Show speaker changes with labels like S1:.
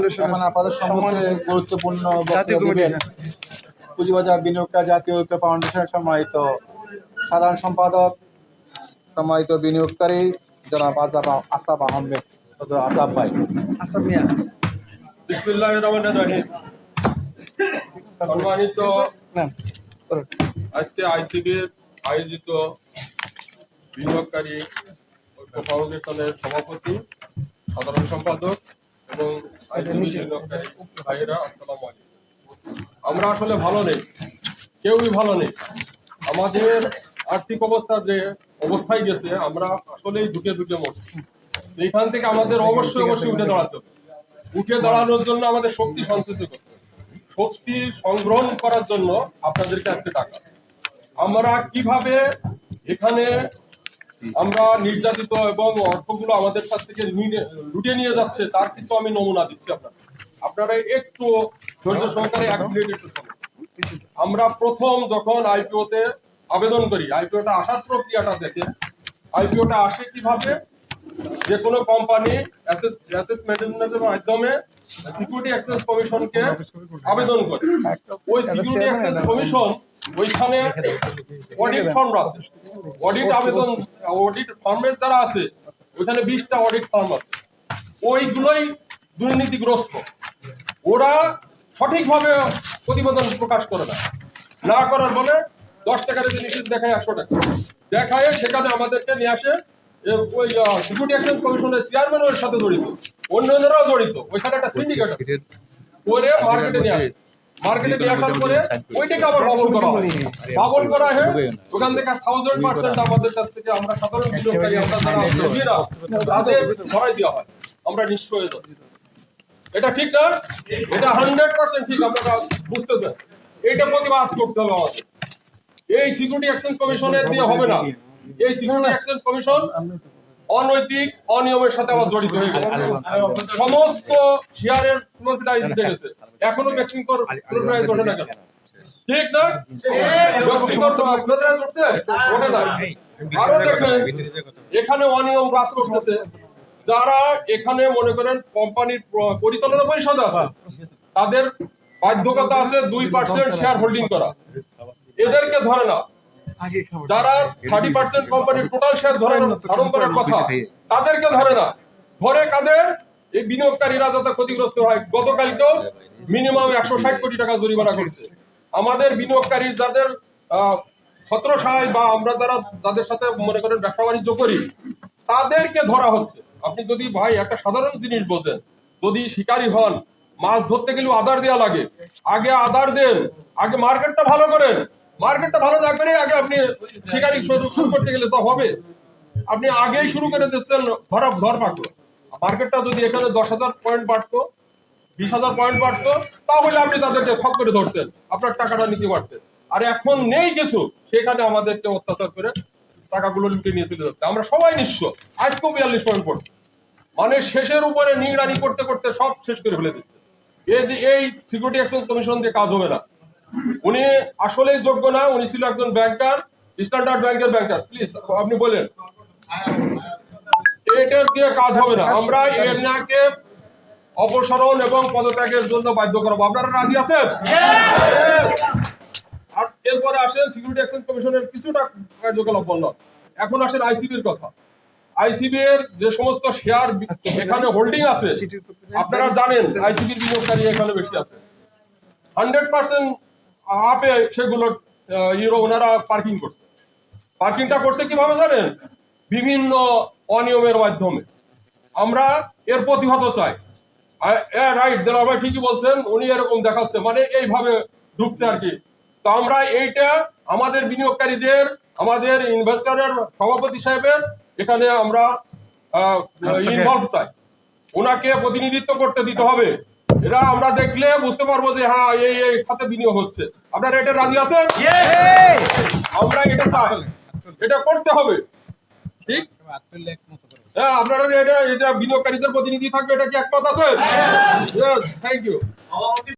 S1: এখন আপনাদের সম্মুখে গুরুত্বপূর্ণ বক্তব্য দিবেন পুঁজিবাজার বিনিয়োগকারী জাতীয় ঐক্য ফাউন্ডেশনের সম্মানিত সাধারণ সম্পাদক, সম্মানিত বিনিয়োগকারী জনাব আসাব আহমেদ। আসাব ভাই।
S2: বিসমিল্লাহির রহমানির রহিম। সম্মানিত আজকে আইসিবির আয়োজিত বিনিয়োগকারী ঐক্য ফাউন্ডেশনের সভাপতি, সাধারণ সম্পাদক এবং আইসিবি বিনিয়োগকারী ভাইয়েরা, আসসালামু আলাইকুম। আমরা আসলে ভালো নেই, কেউই ভালো নেই। আমাদের আর্থিক অবস্থা যে অবস্থায় গেছে, আমরা আসলেই ঢুকে মরছি। এইখান থেকে আমাদের অবশ্যই উঠে দাঁড়াতে হবে। উঠে দাঁড়ানোর জন্য আমাদের শক্তি সঞ্চিত করতে হবে। শক্তি সংগ্রহ করার জন্য আপনাদেরকে আজকে টাকা, আমরা কিভাবে এখানে আমরা নির্যাতিত এবং অর্থগুলো আমাদের কাছ থেকে লুটে নিয়ে যাচ্ছে তার কিছু আমি নমুনা দিচ্ছি আপনারা একটু ধৈর্য সহকারে 1 মিনিট একটু শুনুন। আমরা প্রথম যখন আইপিওতে আবেদন করি, আইপিওটা আসার প্রক্রিয়াটা দেখে, আইপিওটা আসে কিভাবে, যে কোনো কোম্পানি অ্যাসেট ম্যানেজমেন্টের মাধ্যমে সিকিউরিটি এক্সচেঞ্জ কমিশনকে আবেদন করে। ওই সিকিউরিটি এক্সচেঞ্জ কমিশন ওইখানে অডিট ফর্ম আছে, অডিট ফর্মের যারা আছে ওইখানে 20টা অডিট ফর্ম আছে। ওইগুলোই দুর্নীতিগ্রস্ত। ওরা সঠিকভাবে প্রতিবেদন প্রকাশ করে না করার বলে 10 টাকার জিনিস দেখায় 100 টাকা দেখায়, সেখানে আমাদেরকে নিয়ে আসে। ওই সিকিউরিটি এক্সচেঞ্জ কমিশনের চেয়ারম্যানের সাথে জড়িত, অন্যান্যরাও জড়িত। ওইখানে একটা সিন্ডিকেট আছে, করে মার্কেটে নিয়ে আসে। মার্কেটে নিয়ে আসার পরে ওইটাকে আবার বাবল করা হয়। ওখান থেকে 1000% আমাদের কাছ থেকে, আমরা সাধারণ বিনিয়োগকারী, আমরা যারা তাদের ধরাই দেওয়া হয়। আমরা নিঃস্ব হয়ে যাচ্ছি। এটা ঠিক না? এটা 100% ঠিক। আপনারা বুঝতেছেন, এইটা প্রতিবাদ করতে হবে আমাদের। এই সিকিউরিটি এক্সচেঞ্জ কমিশনের দিয়ে হবে না। এই সিকিউরিটি এক্সচেঞ্জ কমিশন অনৈতিক, অনিয়মের সাথে আবার জড়িত হয়ে গেছে। সমস্ত শেয়ারের ফ্লোর প্রাইস উঠে গেছে, এখনো ম্যাক্সিং ফ্লোর প্রাইস ওঠে না কেন? ঠিক না? ওঠে না। আরো দেখেন, এখানে অনিয়ম কাজ করতেছে। যারা এখানে মনে করেন কোম্পানির পরিচালনা পরিষদ আছে, তাদের বাধ্যকতা আছে 2% শেয়ার হোল্ডিং করা, এদেরকে ধরে না। যারা 30% কোম্পানির টোটাল শেয়ার ধারণ করার কথা, তাদেরকে ধরে না। ধরে কাদের? এই বিনিয়োগকারীরা যাতে ক্ষতিগ্রস্ত হয়। গতকালকেও মিনিমাম 160 কোটি টাকা জরিমানা করছে। আমাদের বিনিয়োগকারী যাদের ছত্রছায়ায় বা আমরা যাদের সাথে মনে করেন ব্যবসা বাণিজ্য করি, তাদেরকে ধরা হচ্ছে। আপনি যদি ভাই একটা সাধারণ জিনিস বোঝেন, যদি শিকারী হন, মাছ ধরতে গেলেও আদার দেওয়া লাগে, আগে আদার দেন, আগে মার্কেটটা ভালো করেন। মার্কেটটা ভালো না করে আগে আপনি শিকারি শুরু করতে গেলে তো হবে। আপনি আগেই শুরু করে দিচ্ছেন ধর পাকলো। মার্কেটটা যদি এখানে 10,000 পয়েন্ট বাড়তো, 20,000 পয়েন্ট বাড়তো, তাহলে আপনি তাদেরকে খপ করে ধরতেন, আপনার টাকাটা নিতে পারতেন। আর এখন নেই কিছু, সেখানে আমাদেরকে অত্যাচার করে টাকাগুলো লুটে নিয়ে চলে যাচ্ছে। আমরা সবাই নিঃস্ব। আজকেও 42 পয়েন্ট পড়ছে, মানে শেষের উপরে নিগড়ানি করতে করতে সব শেষ করে ফেলে দিচ্ছে। এই সিকিউরিটি এক্সচেঞ্জ কমিশন দিয়ে কাজ হবে না। উনি আসলেই যোগ্য না। উনি ছিল একজন ব্যাংকার, স্ট্যান্ডার্ড ব্যাংকের ব্যাংকার। প্লিজ আপনি বলেন, এটার দিয়ে কাজ হবে না। আমরা এনাকে অপসারণ এবং পদত্যাগের জন্য বাধ্য করাবো। আপনারা রাজি আছেন? আর এরপরে আসেন সিকিউরিটি এক্সচেঞ্জ কমিশনের কিছুটা কার্যকলাপ বললাম। এখন আসেন আইসিবির কথা। আইসিবি এর যে সমস্ত শেয়ার এখানে হোল্ডিং আছে, আপনারা জানেন আইসিবির বিনিয়োগকারী এখানে বেশি আছে। 100% আপে সেগুলো ওনারা পার্কিং করছে। পার্কিংটা করছে কিভাবে জানেন? বিভিন্ন অনিয়মের মাধ্যমে। আমরা এর প্রতিহত চাই। রাইট, দেলাওয়ার ভাই ঠিকই বলছেন, উনি এরকম দেখাচ্ছে, মানে এইভাবে ঢুকছে আর কি। তো আমরা এইটা আমাদের বিনিয়োগকারীদের, আমাদের ইনভেস্টরের সভাপতি সাহেবের এখানে আমরা ইনভলভ চাই। ওনাকে প্রতিনিধিত্ব করতে দিতে হবে। এরা আমরা দেখলে বুঝতে পারবো যে হ্যাঁ এই খাতে বিনিয়োগ হচ্ছে। আপনারা এটা রাজি আছেন? আমরা এটা চাই, এটা করতে হবে। ঠিক? হ্যাঁ, আপনারা এটা বিনিয়োগকারীদের প্রতিনিধি থাকবে, এটা কি একমত আছেন? Thank you.